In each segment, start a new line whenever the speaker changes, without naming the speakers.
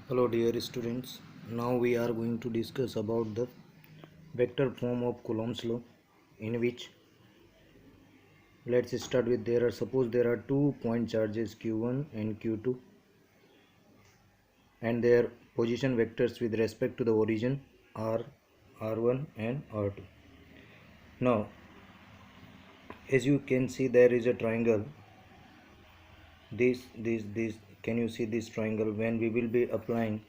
Hello dear students, now we are going to discuss about the vector form of Coulomb's law, in which let's start with suppose there are 2 point charges q1 and q2 and their position vectors with respect to the origin are r1 and r2. Now as you can see, there is a triangle, this can you see this triangle? When we will be applying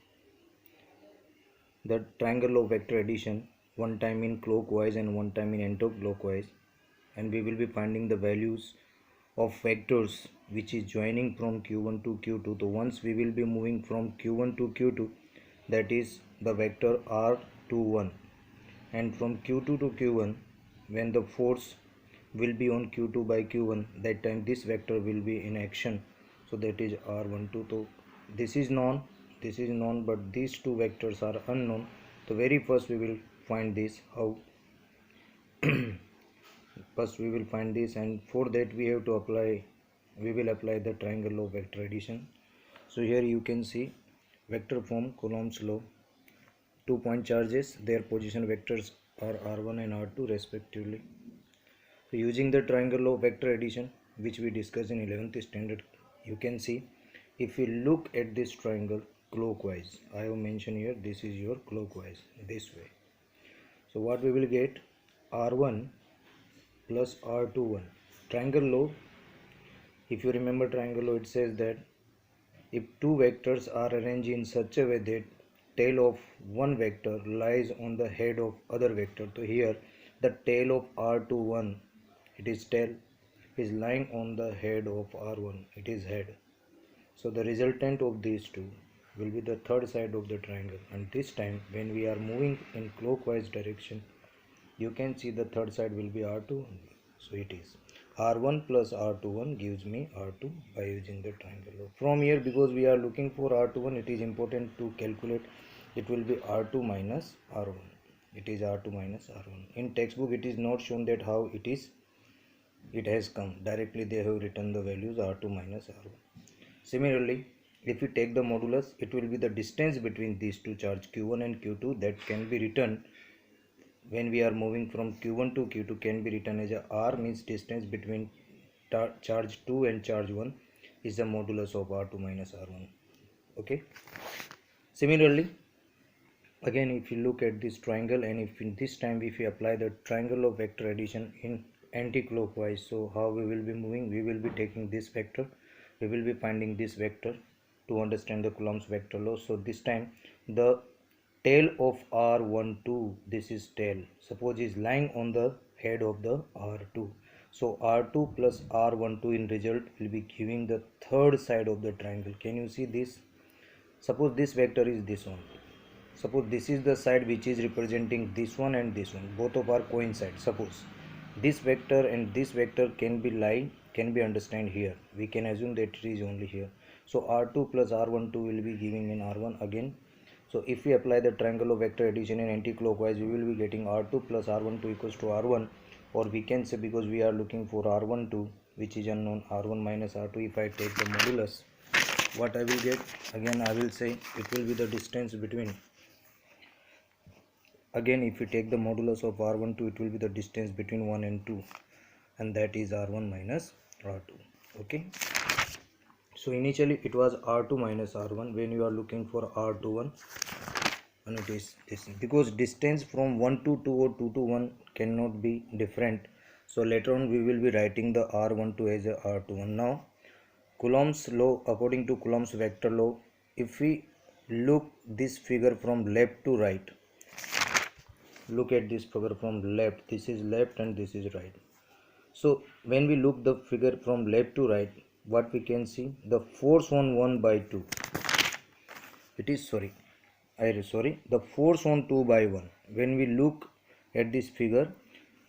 the triangle of vector addition, one time in clockwise and one time in anti-clockwise, and we will be finding the values of vectors which is joining from q1 to q2. So once we will be moving from q1 to q2, that is the vector r21, and from q2 to q1, when the force will be on q2 by q1, that time this vector will be in action, so that is r12. So this is known, but these two vectors are unknown. So very first we will find this. How? First we will find this, and for that we will apply the triangle of vector addition. So here you can see vector form Coulomb's law. 2 point charges, their position vectors are r1 and r2 respectively. So using the triangle of vector addition, which we discussed in 11th standard, you can see, if we look at this triangle clockwise, I have mentioned here, this is your clockwise, this way. So what we will get? r1 plus r21. Triangle law, if you remember triangle law, it says that if two vectors are arranged in such a way that tail of one vector lies on the head of other vector, so here the tail of r21, it is tail, is lying on the head of r1, it is head. So the resultant of these two will be the third side of the triangle, and this time when we are moving in clockwise direction, you can see the third side will be r2. So it is r1 plus r21 gives me r2 by using the triangle law. From here, because we are looking for r21, it is important to calculate. It will be r2 minus r1. It is r2 minus r1. In textbook it is not shown that how it has come. Directly they have written the values r2 minus r1. Similarly, if we take the modulus, it will be the distance between these two charge q1 and q2, that can be written when we are moving from q1 to q2, can be written as a r, means distance between charge 2 and charge 1 is the modulus of r2 minus r1. Okay. Similarly, again, if you look at this triangle, and if in this time if we apply the triangle of vector addition in anti-clockwise, so how we will be moving? We will be taking this vector, we will be finding this vector to understand the Coulomb's vector law. So this time the tail of r12, this is tail, suppose is lying on the head of the r2, so r2 plus r12 in result will be giving the third side of the triangle. Can you see this? Suppose this vector is this one, suppose this is the side which is representing this one and this one, both of are coincide. Suppose this vector and this vector can be understand here, we can assume that it is only here. So r2 plus r12 will be giving in r1 again. So if we apply the triangle of vector addition in anti-clockwise, we will be getting r2 plus r12 equals to r1, or we can say, because we are looking for r12 which is unknown, r1 minus r2. If I take the modulus, what I will get? Again I will say it will be the distance between, again if we take the modulus of r12, it will be the distance between 1 and 2, and that is r1 minus r2. Okay. So initially it was r2 minus r1. When you are looking for r21, and it is this, because distance from 1 to 2 or 2 to 1 cannot be different, so later on we will be writing the r12 as a r21. Now Coulomb's law, according to Coulomb's vector law, if we look this figure from left to right, look at this figure from left, this is left and this is right. So when we look the figure from left to right, what we can see? The force on 1 by 2, it is the force on 2 by 1. When we look at this figure,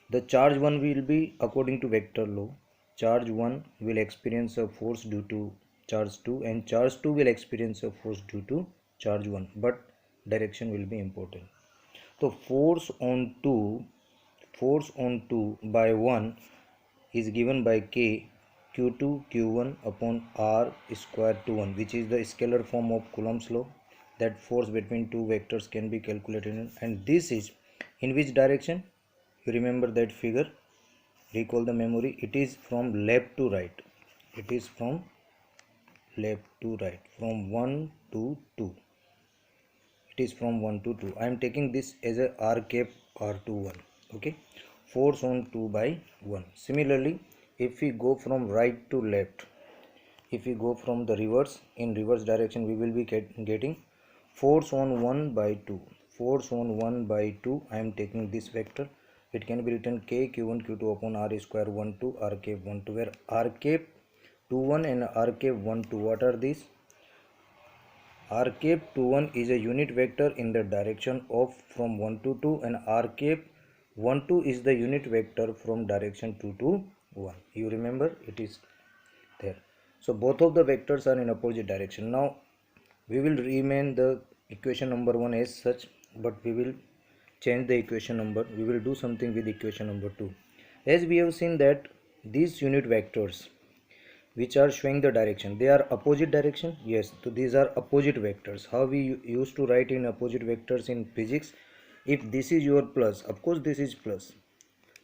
the charge 1 will be, according to vector law, charge 1 will experience a force due to charge 2, and charge 2 will experience a force due to charge 1, but direction will be important. So force on 2 by 1 is given by k q2 q1 upon r square to 1, which is the scalar form of Coulomb's law. that force between two vectors can be calculated, and this is in which direction? You remember that figure, recall the memory. It is from left to right. It is from left to right, from 1 to 2. It is from 1 to 2. I am taking this as a r cap r21. Okay, force on 2 by 1. Similarly, if we go from right to left, if we go from the reverse, in reverse direction, we will be getting force on 1 by 2. Force on 1 by 2, I am taking this vector. It can be written k q1 q2 upon r square 1 2 r cap 1 2, where r cap 21 and r cap 1 2, what are these? R cap 21 is a unit vector in the direction of from 1 to 2, and R cap 1 2 is the unit vector from direction 2 to 1. You remember, it is there. So both of the vectors are in opposite direction. Now we will remain the equation number 1 as such, but we will change the equation number. We will do something with equation number 2. As we have seen that these unit vectors which are showing the direction, they are opposite direction. Yes, so these are opposite vectors. How we used to write in opposite vectors in physics? If this is your plus, of course this is plus,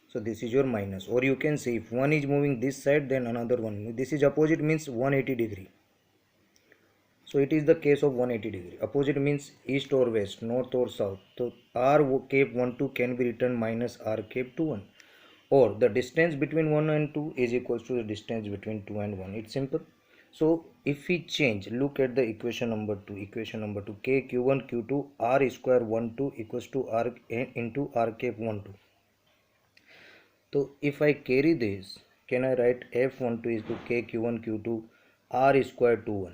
so this is your minus. Or you can say if one is moving this side, then another one, this is opposite, means 180 degree. So it is the case of 180 degree. Opposite means east or west, north or south. So r cap 1 2 can be written minus r cap 2 1, or the distance between 1 and 2 is equals to the distance between 2 and 1. It's simple. So if we change, look at the equation number 2. Equation number 2, k q1 q2 r square 1 2 equals to r into r cap 1 2. So if I carry this, can I write f12 is to k q1 q2 r square 2 1.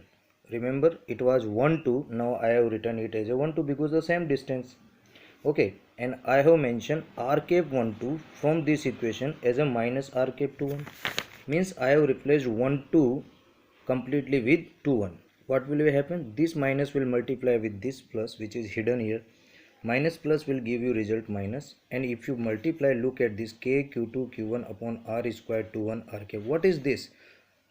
Remember, it was 1 2, now I have written it as a 1 2 because the same distance. Okay, and I have mentioned r cap 1 2 from this equation as a minus r cap 2 1, means I have replaced 1 2 completely with 2 1. What will happen? This minus will multiply with this plus, which is hidden here. Minus plus will give you result minus, and if you multiply, look at this k q2 q1 upon r square 2 1 r cap. What is this?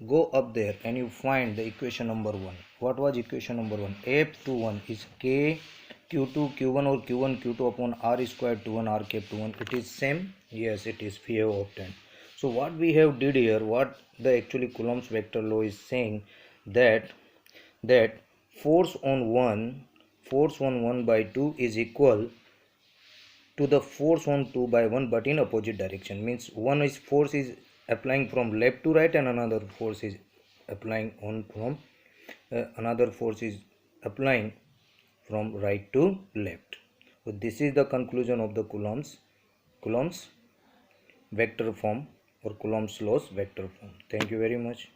Go up there and you find the equation number 1. What was equation number 1? f21 is k q2 q1 or q1 q2 upon r square 2 1 r cap 2 1. It is same? Yes, it is. We have obtained. So what we have did here, what the actually Coulomb's vector law is saying, that force on 1 by 2 is equal to the force on 2 by 1, but in opposite direction. Means one is force is applying from left to right, and another force is applying on from right to left. So this is the conclusion of the Coulomb's vector form, or Coulomb's law's vector form. Thank you very much.